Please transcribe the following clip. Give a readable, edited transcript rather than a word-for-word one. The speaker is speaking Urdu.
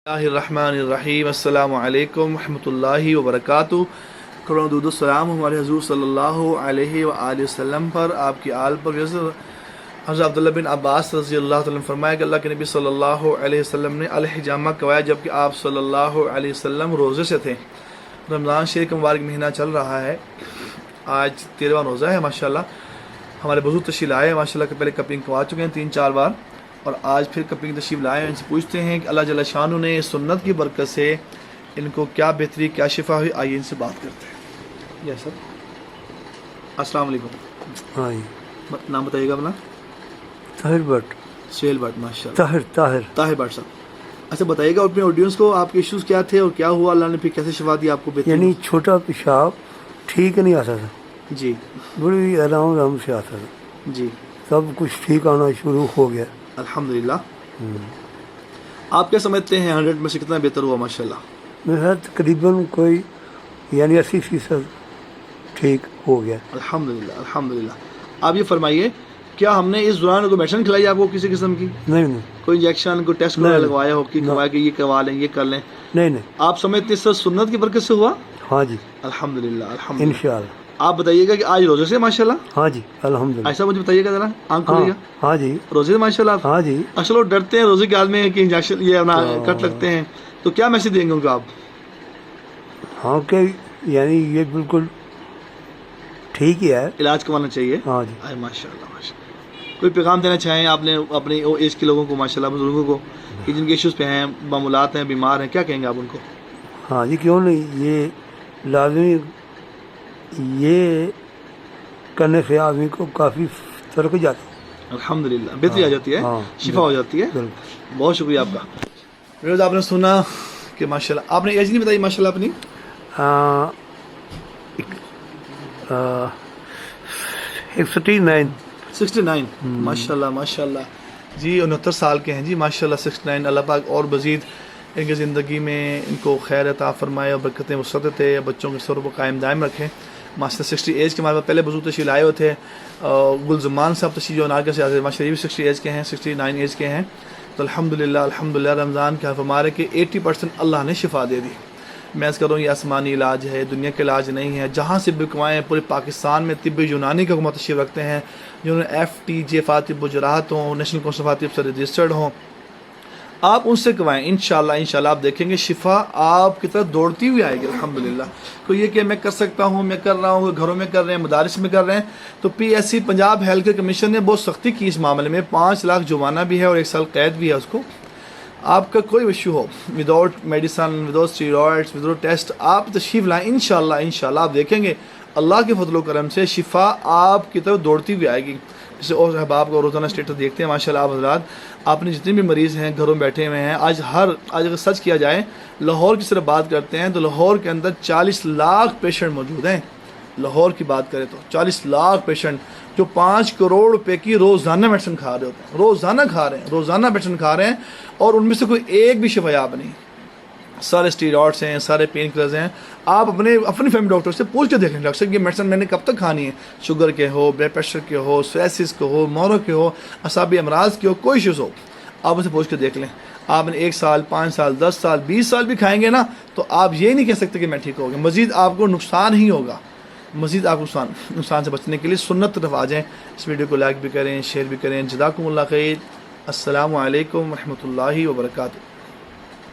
اللہ الرحمن الرحیم، السلام علیکم ورحمۃ اللہ وبرکاتہ۔ کروڑوں درود و سلام ہمارے حضور صلی اللہ علیہ وآلہ وسلم پر، آپ کی آل پر۔ حضرت عبداللہ بن عباس رضی اللہ تعالیٰ عنہ فرمایا کہ اللہ کے نبی صلی اللہ علیہ وسلم نے الحجامہ کروایا جبکہ آپ صلی اللہ علیہ وسلم روزے سے تھے۔ رمضان شریف کا مبارک مہینہ چل رہا ہے، آج 13واں روزہ ہے ماشاءاللہ۔ ہمارے بزرگ تشریف لائے ماشاءاللہ، کہ پہلے کپنگ کروا چکے ہیں 3-4 بار، اور آج پھر کپنگ تشریف لائے ہیں۔ ان سے پوچھتے ہیں کہ اللہ جل شانہ نے سنت کی برکت سے ان کو کیا بہتری، کیا شفا ہوئی، آئیے ان سے بات کرتے ہیں۔ یس سر، السلام علیکم۔ ہاں جی، نام بتائیے گا اپنا؟ طاہر بٹ، سہیل بٹ، ماشاء اللہ۔ طاہر بٹ صاحب، اچھا بتائیے گا اپنے آڈینس کو آپ کے ایشوز کیا تھے اور کیا ہوا، اللہ نے پھر کیسے شفا دی آپ کو بہتری؟ یعنی چھوٹا پیشاب ٹھیک نہیں آتا تھا جی بڑی آرام سے آتا تھا، جی، سب کچھ ٹھیک آنا شروع ہو گیا۔ الحمدللہ۔ آپ کیا سمجھتے ہیں 100 میں سے کتنا بہتر ہوا ماشاءاللہ؟ میرا تقریباً کوئی یعنی 80% ٹھیک ہو گیا۔ الحمدللہ الحمدللہ۔ آپ یہ فرمائیے، کیا ہم نے اس دوران کوئی میڈیسن کھلائی آپ کو کسی قسم کی؟ نہیں، کوئی انجیکشن، کوئی ٹیسٹ لگوایا ہو کہ کہ یہ کروا لیں، یہ کر لیں؟ نہیں، آپ سمجھتے سر سنت کی برکت سے ہوا؟ ہاں جی، الحمدللہ الحمدللہ۔ انشاءاللہ۔ آپ بتائیے گا کہ آج روزے سے ماشاءاللہ؟ ہاں جی، الحمدللہ۔ ایسا مجھے بتائیے گا ذرا، آنکھ کھولیے گا۔ ہاں جی، روزے سے ماشاءاللہ آپ؟ ہاں جی۔ اصل لوگ ڈرتے ہیں روزے کے عالم میں کہ انجیکشن یہ اپنا کٹ لگتے ہیں، تو کیا میسج دیں گے ان کو آپ؟ ہاں کہ یعنی یہ بالکل ٹھیک ہی ہے، علاج کروانا چاہیے۔ ہاں جی۔ ماشاءاللہ ماشاءاللہ۔ کوئی پیغام دینا چاہیں آپ نے اپنے ایج کے لوگوں کو ماشاءاللہ، بزرگوں کو کہ جن کے ایشوز پہ ہیں، معمولات ہیں، بیمار ہیں، کیا کہیں گے آپ ان کو؟ ہاں جی، کیوں نہیں، یہ لازمی، یہ کرنے سے آدمی کو کافی فرق ہو جاتا ہے۔ الحمدللہ، بہتری آ جاتی ہے، شفا ہو جاتی ہے۔ بہت شکریہ آپ کا۔ روز آپ نے سنا کہ ماشاءاللہ، آپ نے ایج نہیں بتائی ماشاءاللہ اپنی؟ 69 ماشاءاللہ ماشاءاللہ جی، 69 سال کے ہیں جی ماشاءاللہ، 69۔ اللہ پاک اور مزید ان کی زندگی میں ان کو خیر عطا فرمائے اور برکتیں وسعت ہے، بچوں کے سر کو قائم دائم رکھیں ماشاءاللہ۔ 60 ایج کے ہمارے پہلے بزرگ تشریف لائے ہوئے تھے، گلزمان صاحب تشریف ناگر سے آتے ماشاءاللہ، یہ بھی 60 ایج کے ہیں، 69 ایج کے ہیں۔ تو الحمدللہ الحمدللہ، رمضان کے حرف ہمارے کہ 80% اللہ نے شفا دے دی۔ میں اس کروں یہ آسمانی علاج ہے، دنیا کے علاج نہیں ہے۔ جہاں سے بھی کوائیں پورے پاکستان میں طب یونانی کا حکومت تشریف رکھتے ہیں، جنہوں نے FTJ فاتح بجراحت ہوں، نیشنل کونسل فاتح سے رجسٹرڈ ہوں، آپ ان سے کروائیں، انشاءاللہ آپ دیکھیں گے شفا آپ کی طرف دوڑتی ہوئی آئے گی الحمدللہ۔ تو یہ کہ میں کر سکتا ہوں، میں کر رہا ہوں، گھروں میں کر رہے ہیں، مدارس میں کر رہے ہیں، تو PSC Punjab health care commission نے بہت سختی کی اس معاملے میں، 5 لاکھ جرمانہ بھی ہے اور 1 سال قید بھی ہے اس کو۔ آپ کا کوئی ایشو ہو، without medicine, without steroids, without test, آپ تشریف لائیں، انشاءاللہ آپ دیکھیں گے اللہ کے فضل و کرم سے شفا آپ کی طرف دوڑتی ہوئی آئے گی۔ جیسے اور احباب کو روزانہ اسٹیٹس دیکھتے ہیں ماشاءاللہ، آپ حضرات، آپ نے جتنے بھی مریض ہیں گھروں میں بیٹھے ہوئے ہیں، آج اگر سچ کیا جائے، لاہور کی صرف بات کرتے ہیں تو لاہور کے اندر 40 لاکھ پیشنٹ موجود ہیں۔ لاہور کی بات کریں تو 40 لاکھ پیشنٹ جو 5 کروڑ روپے کی روزانہ میڈیسن کھا رہے ہوتے ہیں، روزانہ میڈیسن کھا رہے ہیں، اور ان میں سے کوئی ایک بھی شفایاب نہیں۔ سارے اسٹیرائڈس ہیں، سارے پین کلرز ہیں۔ آپ اپنے فیملی ڈاکٹر سے پوچھ کے دیکھیں، ڈاکٹر صاحب یہ میڈیسن میں نے کب تک کھانی ہے، شوگر کے ہو، بلڈ پریشر کے ہو، سویسس کے ہو، مورو کے ہو، اعصابی امراض کے ہو، کوئی ایشوز ہو، آپ اسے پوچھ کے دیکھ لیں۔ آپ نے 1 سال، 5 سال، 10 سال، 20 سال بھی کھائیں گے نا، تو آپ یہ نہیں کہہ سکتے کہ میں ٹھیک ہو گیا، مزید آپ کو نقصان ہی ہوگا، مزید آپ کو نقصان سے بچنے کے لیے سنت طرف آ جائیں۔ اس ویڈیو کو لائک بھی کریں، شیئر بھی کریں۔ جزاکم اللہ خیر۔ السلام علیکم ورحمۃ اللہ وبرکاتہ۔